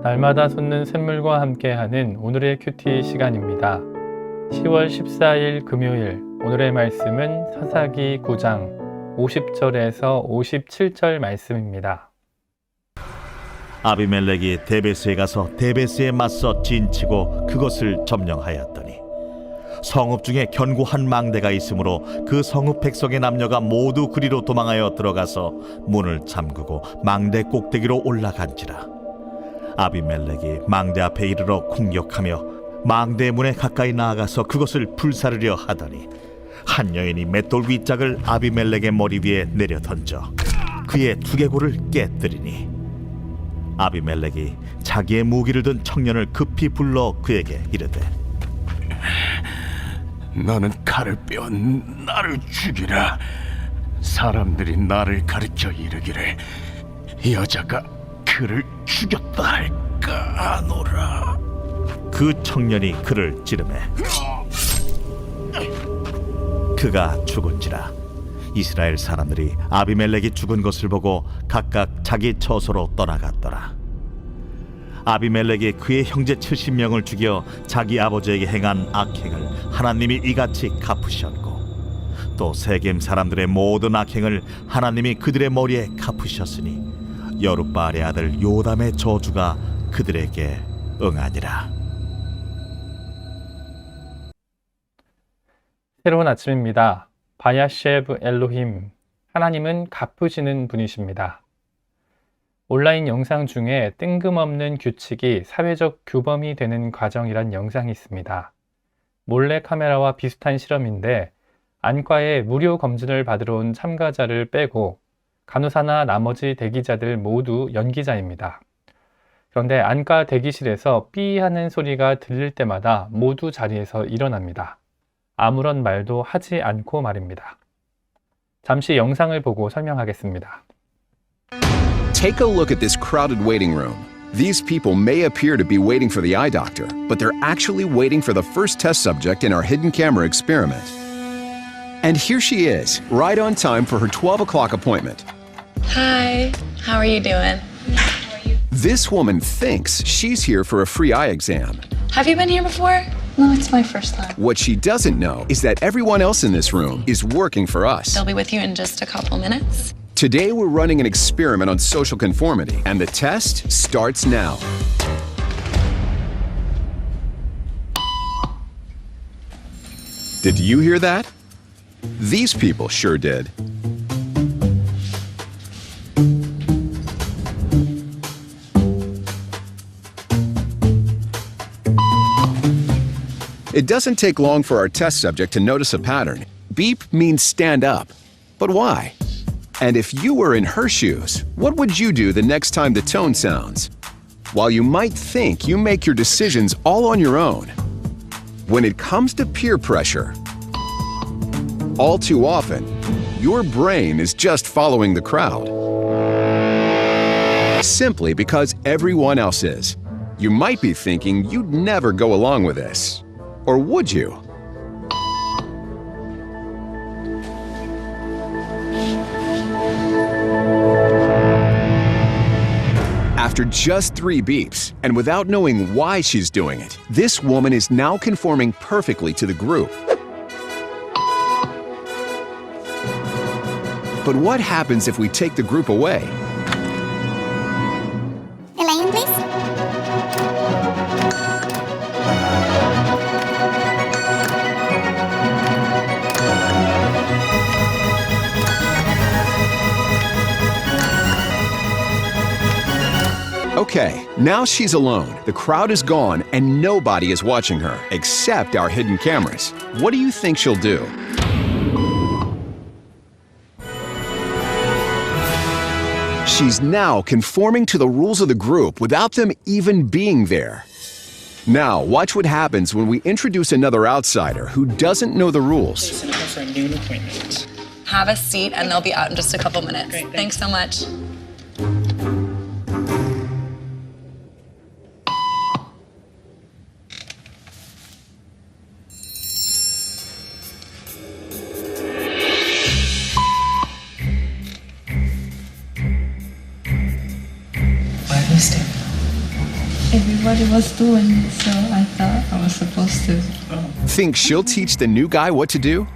날마다 솟는 샘물과 함께하는 오늘의 큐티 시간입니다. 10월 14일 금요일, 오늘의 말씀은 사사기 9장 50절에서 57절 말씀입니다. 아비멜렉이 데베스에 가서 데베스에 맞서 진치고 그것을 점령하였더니 성읍 중에 견고한 망대가 있으므로 그 성읍 백성의 남녀가 모두 그리로 도망하여 들어가서 문을 잠그고 망대 꼭대기로 올라간지라. 아비멜렉이 망대 앞에 이르러 공격하며 망대 문에 가까이 나아가서 그것을 불사르려 하더니 한 여인이 맷돌 윗짝을 아비멜렉의 머리 위에 내려 던져 그의 두개골을 깨뜨리니 아비멜렉이 자기의 무기를 든 청년을 급히 불러 그에게 이르되 너는 칼을 빼어 나를 죽이라. 사람들이 나를 가르쳐 이르기를 여자가 그를 죽였다 할까 하노라. 그 청년이 그를 찌르매 그가 죽은지라. 이스라엘 사람들이 아비멜렉이 죽은 것을 보고 각각 자기 처소로 떠나갔더라. 아비멜렉이 그의 형제 70명을 죽여 자기 아버지에게 행한 악행을 하나님이 이같이 갚으셨고 또 세겜 사람들의 모든 악행을 하나님이 그들의 머리에 갚으셨으니 여룻바알의 아들 요담의 저주가 그들에게 응하니라. 새로운 아침입니다. 바야셰브 엘로힘, 하나님은 갚으시는 분이십니다. 온라인 영상 중에 뜬금없는 규칙이 사회적 규범이 되는 과정이란 영상이 있습니다. 몰래 카메라와 비슷한 실험인데 안과에 무료 검진을 받으러 온 참가자를 빼고 간호사나 나머지 대기자들 모두 연기자입니다. 그런데 안과 대기실에서 삐 하는 소리가 들릴 때마다 모두 자리에서 일어납니다. 아무런 말도 하지 않고 말입니다. 잠시 영상을 보고 설명하겠습니다. Take a look at this crowded waiting room. These people may appear to be waiting for the eye doctor, but they're actually waiting for the first test subject in our hidden camera experiment. And here she is, right on time for her 12 o'clock appointment. Hi, how are you doing? This woman thinks she's here for a free eye exam. Have you been here before? No, it's my first time. What she doesn't know is that everyone else in this room is working for us. They'll be with you in just a couple minutes. Today we're running an experiment on social conformity, and the test starts now. Did you hear that? These people sure did. It doesn't take long for our test subject to notice a pattern. Beep means stand up. But why? And if you were in her shoes, what would you do the next time the tone sounds? While you might think you make your decisions all on your own, when it comes to peer pressure, all too often, your brain is just following the crowd. Simply because everyone else is. You might be thinking you'd never go along with this. Or would you? After just 3 beeps, and without knowing why she's doing it, this woman is now conforming perfectly to the group. But what happens if we take the group away? Elaine, please. Okay, now she's alone. The crowd is gone and nobody is watching her, except our hidden cameras. What do you think she'll do? She's now conforming to the rules of the group without them even being there. Now, watch what happens when we introduce another outsider who doesn't know the rules. For a noon appointment. Have a seat and they'll be out in just a couple minutes. Great, thanks so much. Why are we standing? everybody was doing, so I thought I was supposed to. Think she'll teach the new guy what to do?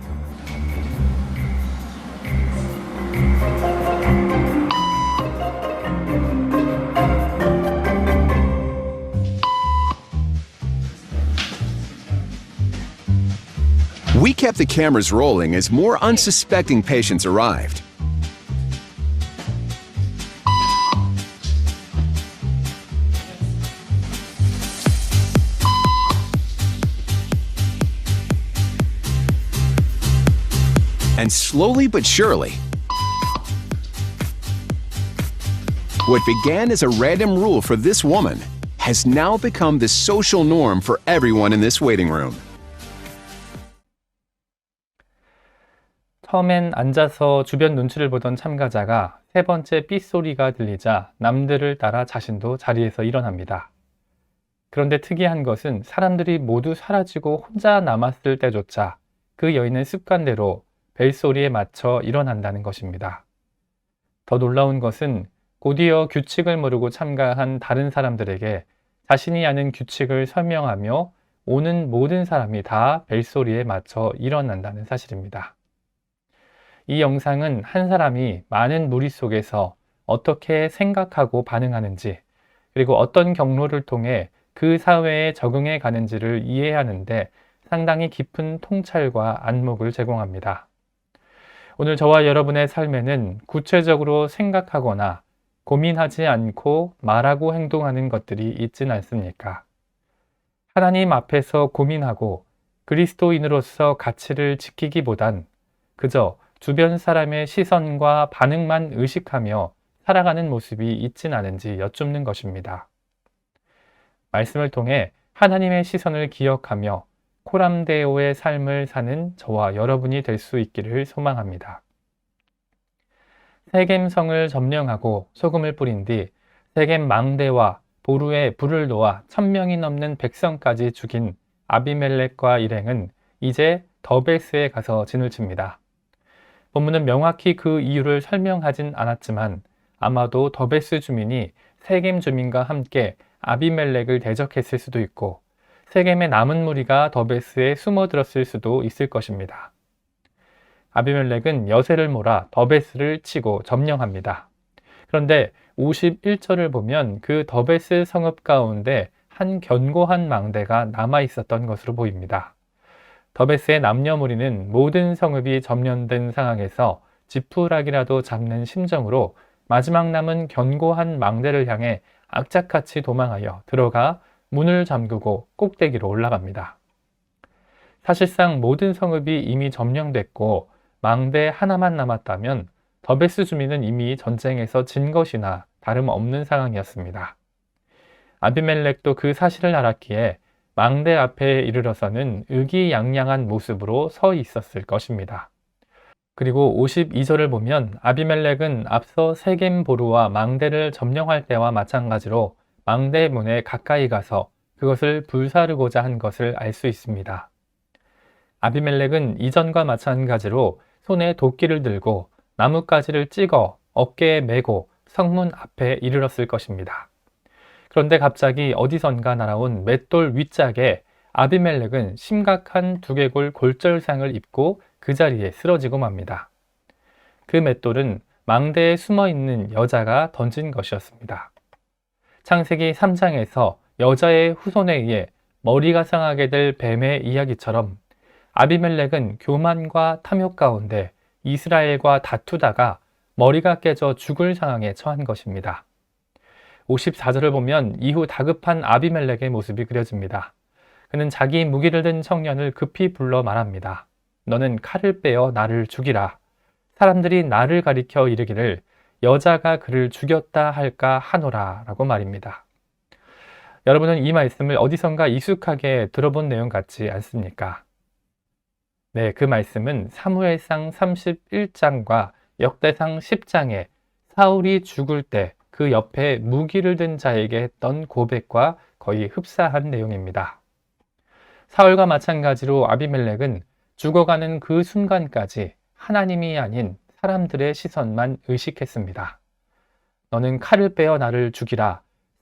We kept the cameras rolling as more unsuspecting patients arrived. And slowly but surely, what began as a random rule for this woman has now become the social norm for everyone in this waiting room. 처음엔 앉아서 주변 눈치를 보던 참가자가 세 번째 삐소리가 들리자 남들을 따라 자신도 자리에서 일어납니다. 그런데 특이한 것은 사람들이 모두 사라지고 혼자 남았을 때조차 그 여인은 습관대로 벨소리에 맞춰 일어난다는 것입니다. 더 놀라운 것은 곧이어 규칙을 모르고 참가한 다른 사람들에게 자신이 아는 규칙을 설명하며 오는 모든 사람이 다 벨소리에 맞춰 일어난다는 사실입니다. 이 영상은 한 사람이 많은 무리 속에서 어떻게 생각하고 반응하는지, 그리고 어떤 경로를 통해 그 사회에 적응해 가는지를 이해하는데 상당히 깊은 통찰과 안목을 제공합니다. 오늘 저와 여러분의 삶에는 구체적으로 생각하거나 고민하지 않고 말하고 행동하는 것들이 있진 않습니까? 하나님 앞에서 고민하고 그리스도인으로서 가치를 지키기보단 그저 주변 사람의 시선과 반응만 의식하며 살아가는 모습이 있진 않은지 여쭙는 것입니다. 말씀을 통해 하나님의 시선을 기억하며 코람데오의 삶을 사는 저와 여러분이 될 수 있기를 소망합니다. 세겜성을 점령하고 소금을 뿌린 뒤 세겜 망대와 보루에 불을 놓아 1000명이 넘는 백성까지 죽인 아비멜렉과 일행은 이제 더베스에 가서 진을 칩니다. 본문은 명확히 그 이유를 설명하진 않았지만 아마도 더베스 주민이 세겜 주민과 함께 아비멜렉을 대적했을 수도 있고 세겜의 남은 무리가 더베스에 숨어들었을 수도 있을 것입니다. 아비멜렉은 여세를 몰아 더베스를 치고 점령합니다. 그런데 51절을 보면 그 더베스 성읍 가운데 한 견고한 망대가 남아 있었던 것으로 보입니다. 더베스의 남녀 무리는 모든 성읍이 점령된 상황에서 지푸라기라도 잡는 심정으로 마지막 남은 견고한 망대를 향해 악착같이 도망하여 들어가 문을 잠그고 꼭대기로 올라갑니다. 사실상 모든 성읍이 이미 점령됐고 망대 하나만 남았다면 더베스 주민은 이미 전쟁에서 진 것이나 다름없는 상황이었습니다. 아비멜렉도 그 사실을 알았기에 망대 앞에 이르러서는 의기양양한 모습으로 서 있었을 것입니다. 그리고 52절을 보면 아비멜렉은 앞서 세겜 보루와 망대를 점령할 때와 마찬가지로 망대 문에 가까이 가서 그것을 불사르고자 한 것을 알 수 있습니다. 아비멜렉은 이전과 마찬가지로 손에 도끼를 들고 나뭇가지를 찍어 어깨에 메고 성문 앞에 이르렀을 것입니다. 그런데 갑자기 어디선가 날아온 맷돌 윗짝에 아비멜렉은 심각한 두개골 골절상을 입고 그 자리에 쓰러지고 맙니다. 그 맷돌은 망대에 숨어있는 여자가 던진 것이었습니다. 창세기 3장에서 여자의 후손에 의해 머리가 상하게 될 뱀의 이야기처럼 아비멜렉은 교만과 탐욕 가운데 이스라엘과 다투다가 머리가 깨져 죽을 상황에 처한 것입니다. 54절을 보면 이후 다급한 아비멜렉의 모습이 그려집니다. 그는 자기 무기를 든 청년을 급히 불러 말합니다. 너는 칼을 빼어 나를 죽이라. 사람들이 나를 가리켜 이르기를 여자가 그를 죽였다 할까 하노라 라고 말입니다. 여러분은 이 말씀을 어디선가 익숙하게 들어본 내용 같지 않습니까? 네, 그 말씀은 사무엘상 31장과 역대상 10장에 사울이 죽을 때 그 옆에 무기를 든 자에게 했던 고백과 거의 흡사한 내용입니다. 사울과 마찬가지로 아비멜렉은 죽어가는 그 순간까지 하나님이 아닌 사람들의 시선만 의식했습니다. 너는 칼을 빼어 나를 죽이라.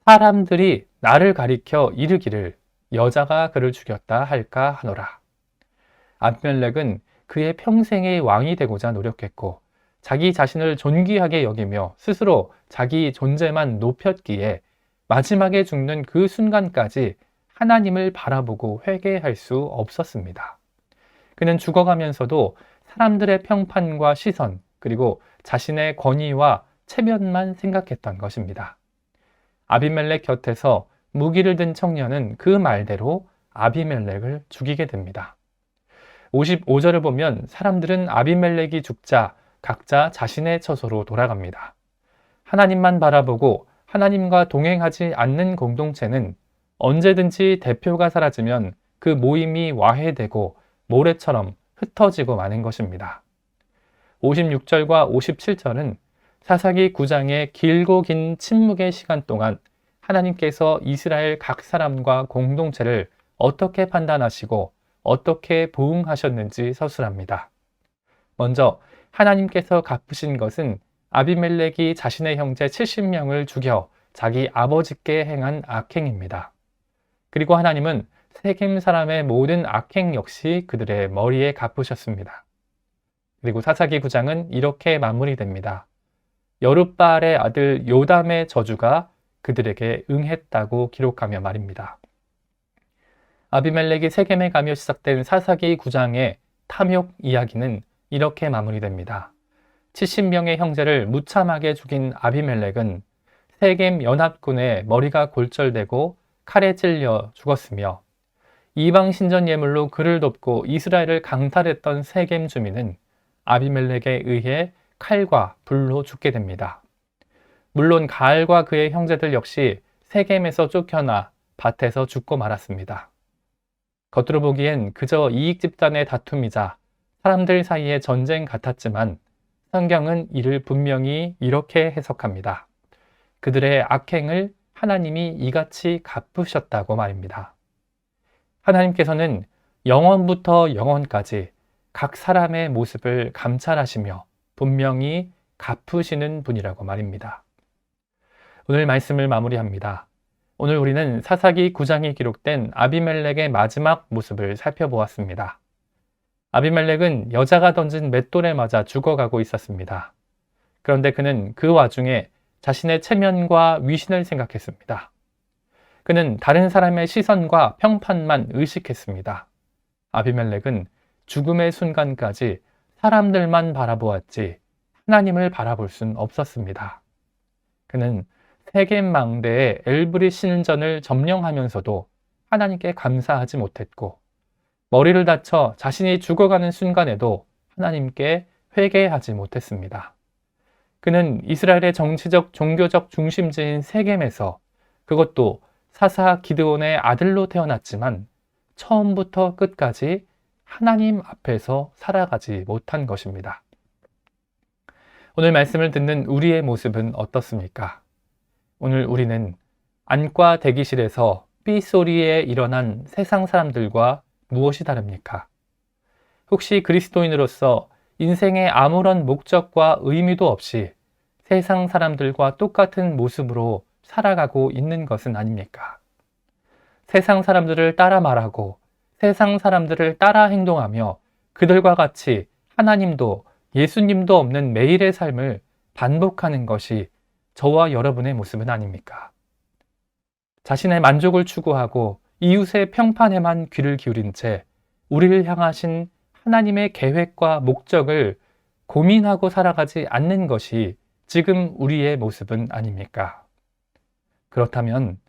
사람들이 나를 가리켜 이르기를 여자가 그를 죽였다 할까 하노라. 아비멜렉은 그의 평생의 왕이 되고자 노력했고 자기 자신을 존귀하게 여기며 스스로 자기 존재만 높였기에 마지막에 죽는 그 순간까지 하나님을 바라보고 회개할 수 없었습니다. 그는 죽어가면서도 사람들의 평판과 시선, 그리고 자신의 권위와 체면만 생각했던 것입니다. 아비멜렉 곁에서 무기를 든 청년은 그 말대로 아비멜렉을 죽이게 됩니다. 55절을 보면 사람들은 아비멜렉이 죽자 각자 자신의 처소로 돌아갑니다. 하나님만 바라보고 하나님과 동행하지 않는 공동체는 언제든지 대표가 사라지면 그 모임이 와해되고 모래처럼 흩어지고 마는 것입니다. 56절과 57절은 사사기 9장의 길고 긴 침묵의 시간 동안 하나님께서 이스라엘 각 사람과 공동체를 어떻게 판단하시고 어떻게 보응하셨는지 서술합니다. 먼저 하나님께서 갚으신 것은 아비멜렉이 자신의 형제 70명을 죽여 자기 아버지께 행한 악행입니다. 그리고 하나님은 세겜 사람의 모든 악행 역시 그들의 머리에 갚으셨습니다. 그리고 사사기 9장은 이렇게 마무리됩니다. 여룻바알의 아들 요담의 저주가 그들에게 응했다고 기록하며 말입니다. 아비멜렉이 세겜에 가며 시작된 사사기 9장의 탐욕 이야기는 이렇게 마무리됩니다. 70명의 형제를 무참하게 죽인 아비멜렉은 세겜 연합군의 머리가 골절되고 칼에 찔려 죽었으며 이방 신전 예물로 그를 돕고 이스라엘을 강탈했던 세겜 주민은 아비멜렉에 의해 칼과 불로 죽게 됩니다. 물론 가알과 그의 형제들 역시 세겜에서 쫓겨나 밭에서 죽고 말았습니다. 겉으로 보기엔 그저 이익 집단의 다툼이자 사람들 사이의 전쟁 같았지만 성경은 이를 분명히 이렇게 해석합니다. 그들의 악행을 하나님이 이같이 갚으셨다고 말입니다. 하나님께서는 영원부터 영원까지 각 사람의 모습을 감찰하시며 분명히 갚으시는 분이라고 말입니다. 오늘 말씀을 마무리합니다. 오늘 우리는 사사기 9장에 기록된 아비멜렉의 마지막 모습을 살펴보았습니다. 아비멜렉은 여자가 던진 맷돌에 맞아 죽어가고 있었습니다. 그런데 그는 그 와중에 자신의 체면과 위신을 생각했습니다. 그는 다른 사람의 시선과 평판만 의식했습니다. 아비멜렉은 죽음의 순간까지 사람들만 바라보았지 하나님을 바라볼 순 없었습니다. 그는 세겜 망대의 엘브리 신전을 점령하면서도 하나님께 감사하지 못했고 머리를 다쳐 자신이 죽어가는 순간에도 하나님께 회개하지 못했습니다. 그는 이스라엘의 정치적, 종교적 중심지인 세겜에서 그것도 사사 기드온의 아들로 태어났지만 처음부터 끝까지 하나님 앞에서 살아가지 못한 것입니다. 오늘 말씀을 듣는 우리의 모습은 어떻습니까? 오늘 우리는 안과 대기실에서 삐소리에 일어난 세상 사람들과 무엇이 다릅니까? 혹시 그리스도인으로서 인생에 아무런 목적과 의미도 없이 세상 사람들과 똑같은 모습으로 살아가고 있는 것은 아닙니까? 세상 사람들을 따라 말하고 세상 사람들을 따라 행동하며 그들과 같이 하나님도 예수님도 없는 매일의 삶을 반복하는 것이 저와 여러분의 모습은 아닙니까? 자신의 만족을 추구하고 이웃의 평판에만 귀를 기울인 채 우리를 향하신 하나님의 계획과 목적을 고민하고 살아가지 않는 것이 지금 우리의 모습은 아닙니까? 그렇다면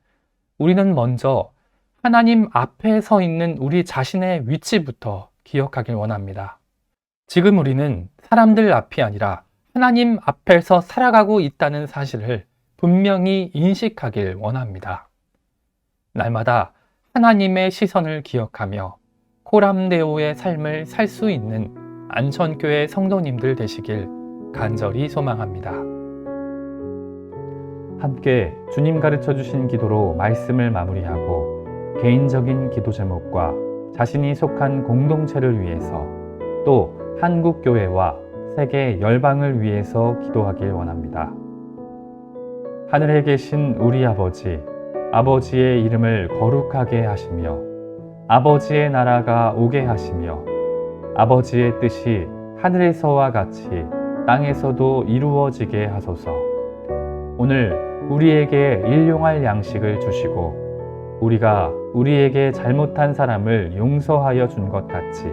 우리는 먼저 하나님 앞에 서 있는 우리 자신의 위치부터 기억하길 원합니다. 지금 우리는 사람들 앞이 아니라 하나님 앞에서 살아가고 있다는 사실을 분명히 인식하길 원합니다. 날마다 하나님의 시선을 기억하며 코람데오의 삶을 살 수 있는 안천교회 성도님들 되시길 간절히 소망합니다. 함께 주님 가르쳐 주신 기도로 말씀을 마무리하고 개인적인 기도 제목과 자신이 속한 공동체를 위해서 또 한국교회와 세계 열방을 위해서 기도하길 원합니다. 하늘에 계신 우리 아버지, 아버지의 이름을 거룩하게 하시며 아버지의 나라가 오게 하시며 아버지의 뜻이 하늘에서와 같이 땅에서도 이루어지게 하소서. 오늘 우리에게 일용할 양식을 주시고 우리가 우리에게 잘못한 사람을 용서하여 준 것 같이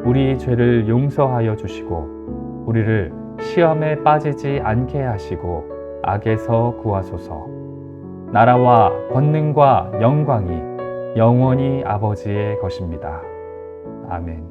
우리 죄를 용서하여 주시고 우리를 시험에 빠지지 않게 하시고 악에서 구하소서. 나라와 권능과 영광이 영원히 아버지의 것입니다. 아멘.